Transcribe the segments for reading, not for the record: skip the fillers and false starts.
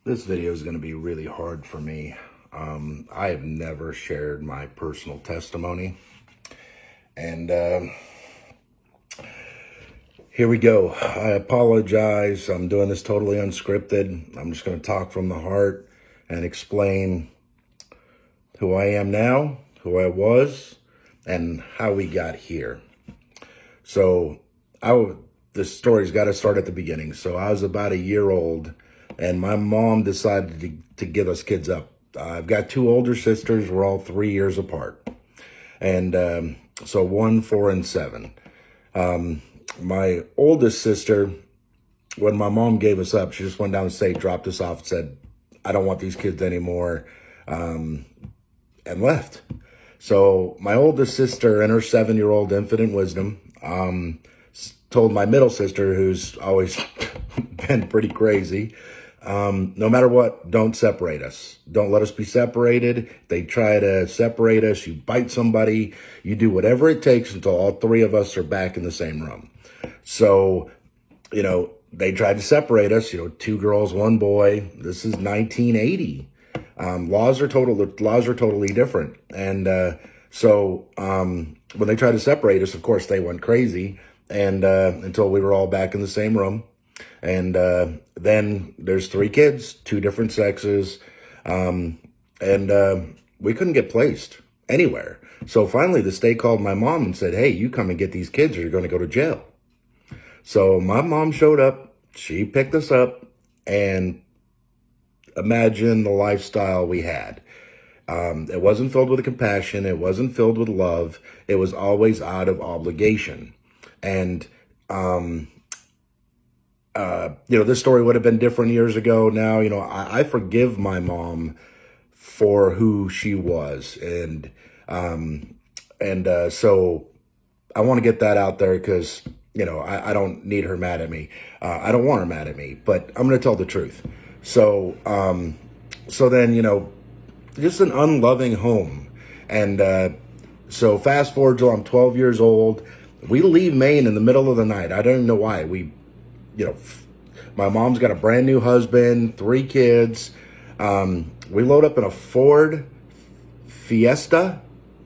This video is going to be really hard for me. I have never shared my personal testimony. And here we go. I apologize. I'm doing this totally unscripted. I'm just going to talk from the heart and explain who I am now, who I was, and how we got here. So this story's got to start at the beginning. So I was about a year old, and my mom decided to give us kids up. I've got two older sisters. We're all 3 years apart. And so 1, 4, and 7. My oldest sister, when my mom gave us up, she just went down the state, dropped us off, said, I don't want these kids anymore, and left. So my oldest sister and her 7-year-old infinite wisdom told my middle sister, who's always been pretty crazy, no matter what, don't separate us. Don't let us be separated. They try to separate us. You bite somebody. You do whatever it takes until all three of us are back in the same room. So, they tried to separate us, 2 girls, 1 boy. This is 1980. Laws are totally different. And so when they tried to separate us, of course, they went crazy. And until we were all back in the same room. And then there's 3 kids, 2 different sexes. And we couldn't get placed anywhere. So finally, the state called my mom and said, hey, you come and get these kids or you're going to go to jail. So my mom showed up. She picked us up, and imagine the lifestyle we had. It wasn't filled with compassion. It wasn't filled with love. It was always out of obligation. And, this story would have been different years ago. Now, I forgive my mom for who she was. And so I want to get that out there because, I don't need her mad at me. I don't want her mad at me, but I'm going to tell the truth. So then, just an unloving home. And, so fast forward till I'm 12 years old. We leave Maine in the middle of the night. I don't know why. My mom's got a brand new husband, 3 kids. We load up in a Ford Fiesta.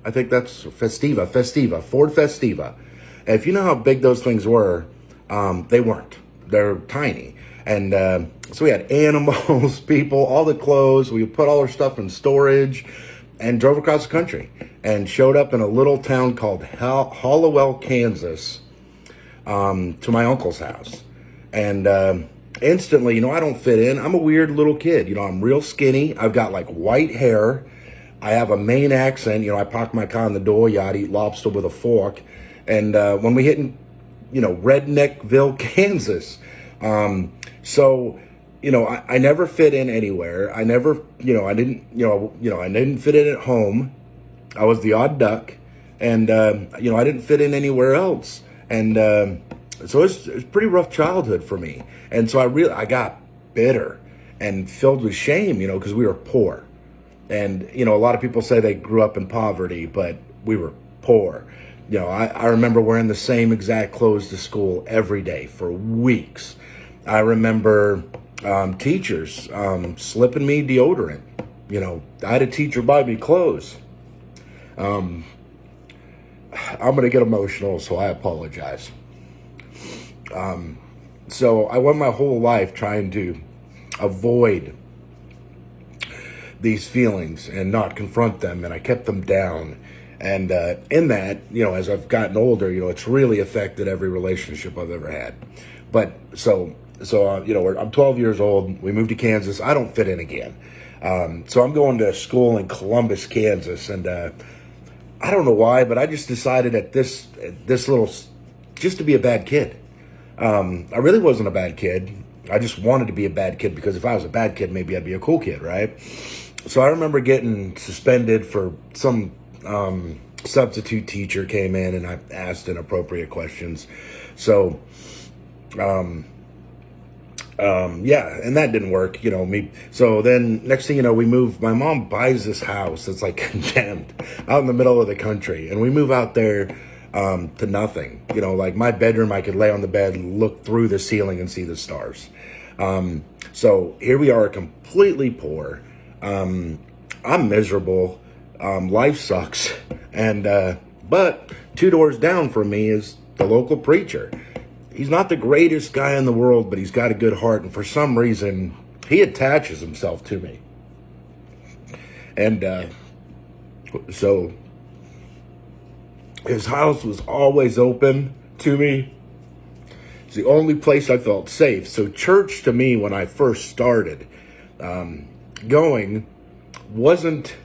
I think that's Festiva, Ford Festiva. And if you know how big those things were, they weren't. They're tiny. And so we had animals, people, all the clothes. We put all our stuff in storage and drove across the country and showed up in a little town called Hallowell, Kansas, to my uncle's house. And instantly, I don't fit in. I'm a weird little kid. I'm real skinny. I've got like white hair. I have a Maine accent. I park my car in the dooryard, eat lobster with a fork. And when we hit Redneckville, Kansas, so I never fit in anywhere. I never, I didn't fit in at home. I was the odd duck, and I didn't fit in anywhere else. And so it's a pretty rough childhood for me. And so I got bitter and filled with shame, because we were poor. And a lot of people say they grew up in poverty, but we were poor. I remember wearing the same exact clothes to school every day for weeks. I remember teachers slipping me deodorant. I had a teacher buy me clothes. I'm going to get emotional, so I apologize. So I went my whole life trying to avoid these feelings and not confront them, and I kept them down. And in that, as I've gotten older, it's really affected every relationship I've ever had. But so I'm 12 years old. We moved to Kansas. I don't fit in again. So I'm going to school in Columbus, Kansas. And I don't know why, but I just decided just to be a bad kid. I really wasn't a bad kid. I just wanted to be a bad kid because if I was a bad kid, maybe I'd be a cool kid, right? So I remember getting suspended for some substitute teacher came in and I asked inappropriate questions. So, and that didn't work, me. So then next thing you know, we move, my mom buys this house that's like condemned out in the middle of the country. And we move out there, to nothing, like my bedroom, I could lay on the bed, look through the ceiling and see the stars. So here we are, completely poor. I'm miserable. Life sucks. And, but 2 doors down from me is the local preacher. He's not the greatest guy in the world, but he's got a good heart. And for some reason, he attaches himself to me. And, so his house was always open to me. It's the only place I felt safe. So church to me, when I first started going, wasn't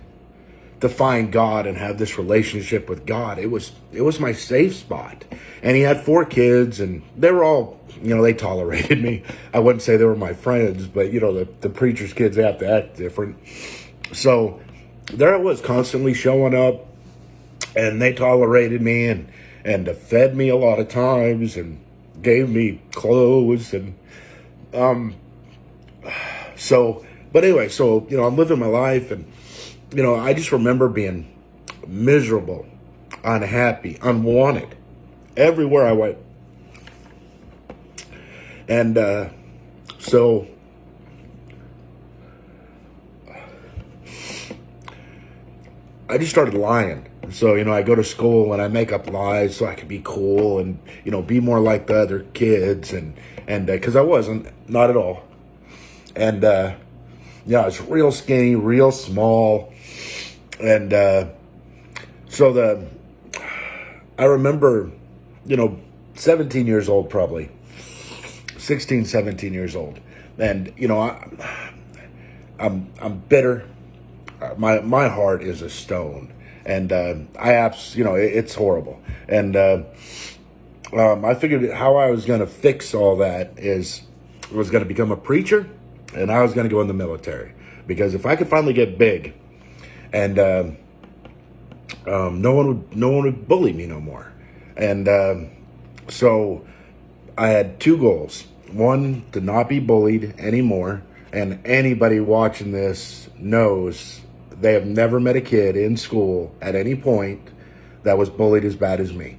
to find God and have this relationship with God. It was my safe spot. And he had 4 kids, and they were all, they tolerated me. I wouldn't say they were my friends, but the preacher's kids, they have to act different. So there I was, constantly showing up, and they tolerated me and fed me a lot of times and gave me clothes. And but anyway, so I'm living my life, and I just remember being miserable, unhappy, unwanted everywhere I went. And so I just started lying. So, I go to school and I make up lies so I could be cool and, be more like the other kids. And cause I wasn't, not at all. And, I was real skinny, real small. And, so I remember, 17 years old, probably 16, 17 years old. And, I'm bitter. My heart is a stone, and it's horrible. And I figured how I was going to fix all that was going to become a preacher, and I was going to go in the military, because if I could finally get big, and no one would bully me no more. And so I had 2 goals: one, to not be bullied anymore. And anybody watching this knows they have never met a kid in school at any point that was bullied as bad as me.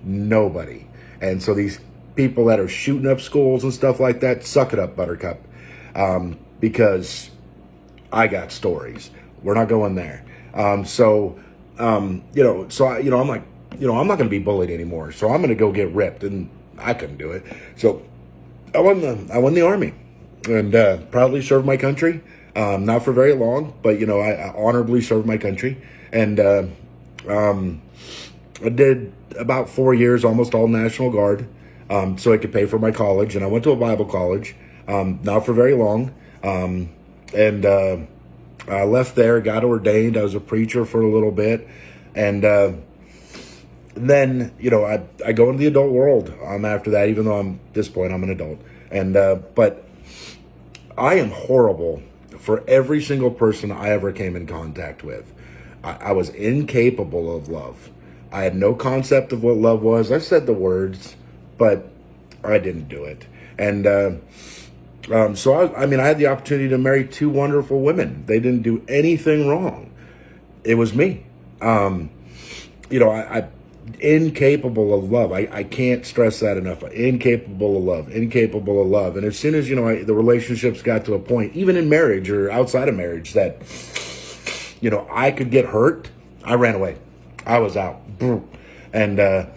Nobody. And so these people that are shooting up schools and stuff like that, suck it up, Buttercup. Because I got stories. We're not going there. So I'm like, I'm not going to be bullied anymore. So I'm going to go get ripped. And I couldn't do it. So I won the Army, and proudly served my country. Not for very long, but I honorably served my country. And I did about 4 years, almost all National Guard, so I could pay for my college. And I went to a Bible college, not for very long. And I left there, got ordained. I was a preacher for a little bit. And then, I go into the adult world after that, even though at this point I'm an adult. And but I am horrible for every single person I ever came in contact with. I was incapable of love. I had no concept of what love was. I said the words, but I didn't do it. And so I had the opportunity to marry 2 wonderful women. They didn't do anything wrong. It was me. I incapable of love. I can't stress that enough. Incapable of love. And as soon as, the relationships got to a point, even in marriage or outside of marriage, that, I could get hurt, I ran away. I was out. And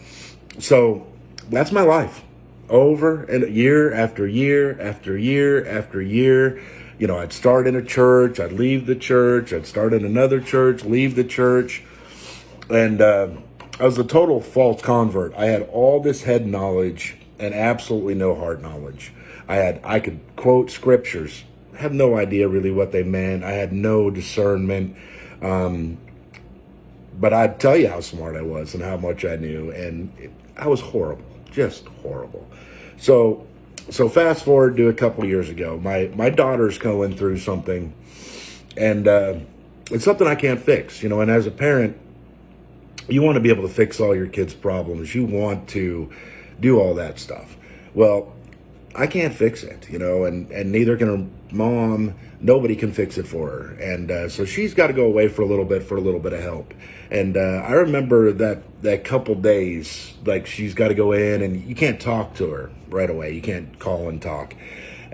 so that's my life. Over and year after year after year after year. I'd start in a church, I'd leave the church, I'd start in another church, leave the church. And I was a total false convert. I had all this head knowledge and absolutely no heart knowledge. I could quote scriptures, I had no idea really what they meant. I had no discernment. But I'd tell you how smart I was and how much I knew. And I was horrible, just horrible. So fast forward to a couple of years ago, my daughter's going through something, and it's something I can't fix, and as a parent, you want to be able to fix all your kids' problems. You want to do all that stuff. Well, I can't fix it, and neither can her mom. Nobody can fix it for her. And so she's got to go away for a little bit of help. And I remember that couple days, like she's got to go in, and you can't talk to her right away. You can't call and talk.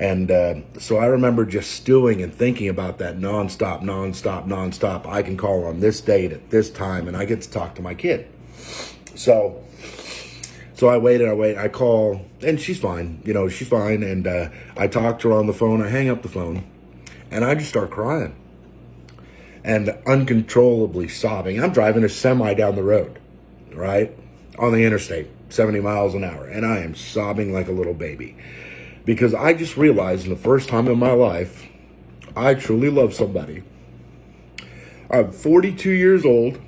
And so I remember just stewing and thinking about that nonstop. I can call on this date at this time, and I get to talk to my kid. So I wait. I call, and she's fine. She's fine. And I talk to her on the phone. I hang up the phone, and I just start crying and uncontrollably sobbing. I'm driving a semi down the road, right, on the interstate, 70 miles an hour, and I am sobbing like a little baby because I just realized, in the first time in my life, I truly love somebody. I'm 42 years old.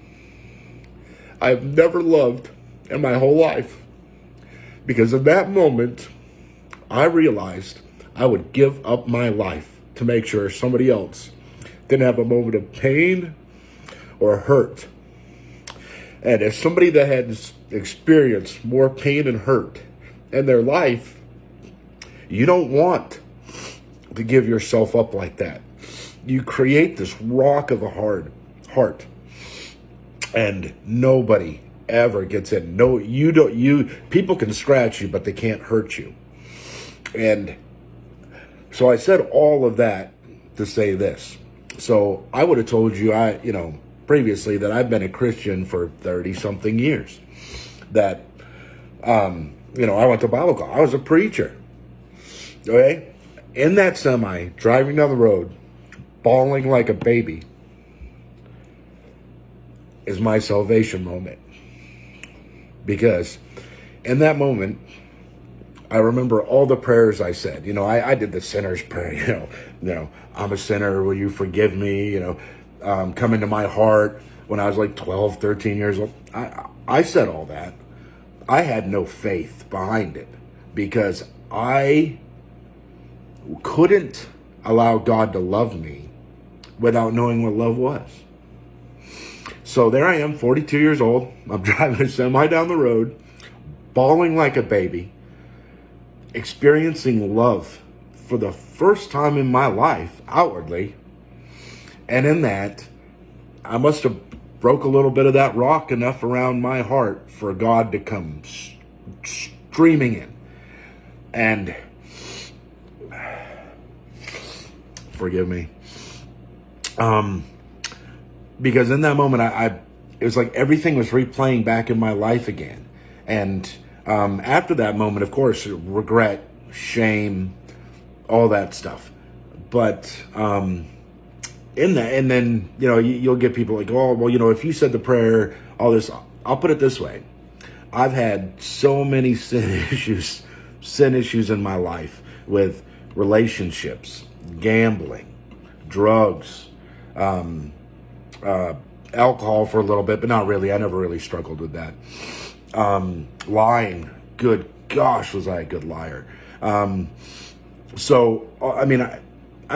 I've never loved in my whole life, because in that moment, I realized I would give up my life to make sure somebody else didn't have a moment of pain or hurt. And as somebody that had experienced more pain and hurt in their life, you don't want to give yourself up like that. You create this rock of a hard heart, and nobody ever gets in. No, you don't. People can scratch you, but they can't hurt you. And so I said all of that to say this. So I would have told you, previously, that I've been a Christian for 30 something years. That, I went to Bible college. I was a preacher. Okay. In that semi, driving down the road, bawling like a baby, is my salvation moment. Because in that moment, I remember all the prayers I said. I did the sinner's prayer. I'm a sinner. Will you forgive me? Come into my heart. When I was like 12, 13 years old, I said all that. I had no faith behind it because I couldn't allow God to love me without knowing what love was. So there I am, 42 years old. I'm driving a semi down the road, bawling like a baby, experiencing love for the first time in my life, outwardly. And in that, I must have broke a little bit of that rock enough around my heart for God to come streaming in. And forgive me. Because in that moment, it was like everything was replaying back in my life again. And after that moment, of course, regret, shame, all that stuff. But in that, and then, you'll get people like, oh, well, if you said the prayer, all this, I'll put it this way. I've had so many sin issues in my life with relationships, gambling, drugs, alcohol for a little bit, but not really. I never really struggled with that. Lying. Good gosh, was I a good liar. I've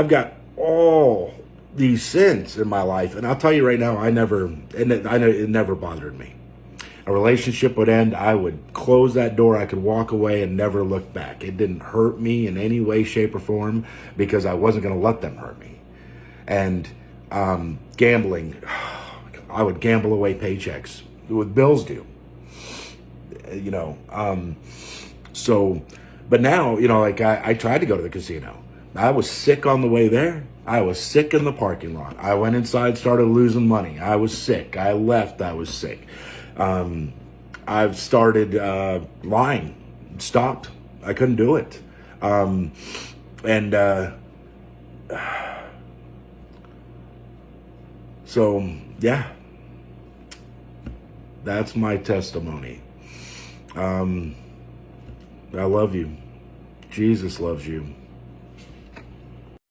got all these sins in my life, and I'll tell you right now, I know it never bothered me. A relationship would end, I would close that door, I could walk away and never look back. It didn't hurt me in any way, shape, or form because I wasn't going to let them hurt me. And gambling, I would gamble away paychecks with bills due. But now, I tried to go to the casino. I was sick on the way there. I was sick in the parking lot. I went inside, started losing money. I was sick. I left. I was sick. I've started lying. Stopped. I couldn't do it. So, yeah. That's my testimony. I love you. Jesus loves you.